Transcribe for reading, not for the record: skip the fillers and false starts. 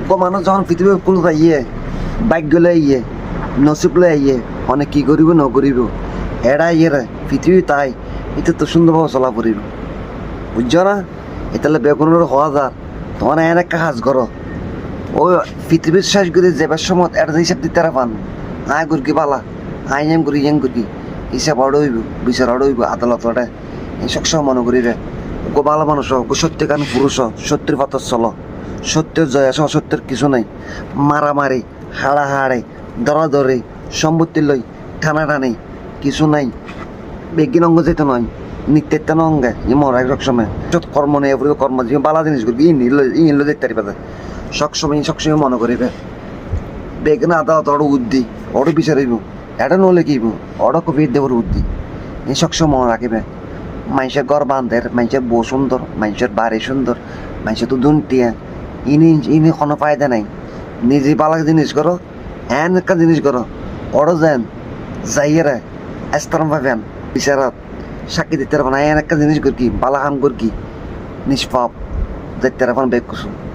মানুষ যখন পৃথিবীর কোনো ইয়ে বাইক গলে ইয়ে নসিব লয়ে ইয়ে অনেক কি করিব ন করিব এরা ইয়ে রে পৃথিবী তাই এটা তো সুন্দরভাবে চলা পড়িব বুঝছ না এতালে বেগুনের হওয়া যার তোমার এনে একটা কাজ করো ওই পৃথিবীর শেষ করে যাবার সময় একটা হিসাব দিতে পান আয় গুরকি পালা আই এম করি ইয়েম করি হিসাব অড়ইব বিচার অড়ইব আদালত অড়ে এই সবসময় মনে করি রে গো ভালো মানুষ গো সত্যিকার পুরুষ সত্যের পথর চলো সত্যের জয় আসো অসত্যের কিছু নাই মারামারি হাড়াহাড়ি দরাদরি সম্পত্তি লই টানাটানি কিছু নাই বেগিন অঙ্গ যেতে নয় নিত্যের অঙ্গে যে মরা এক সময় কর্ম নেই কর্ম যে বালা জিনিস করবি ইন দেখতে পারে সবসময় মনে করিবে বেগিন আদালত অড় উদ্দি অড় বিচারিব এটা নলে কিব অড় কবি দেবর উদ্দি এই সবসময় মনে রাখিবে মানুষের ঘর বান্ধের মানুষের বউ সুন্দর মানুষের বাড়ি সুন্দর মানুষের তো দুনটিয়া ইনি কোনো ফায়দা নাই নিজে পালা জিনিস করো এন একটা জিনিস করো অড় যেন যাইয়েরা এস্তরম পাবেন বিচারত সাক্ষী দিতে পারবো না এন একটা জিনিস করি বালা কাম করি নিষ্পাপ দেখতে পারবেন বেগ কুসুম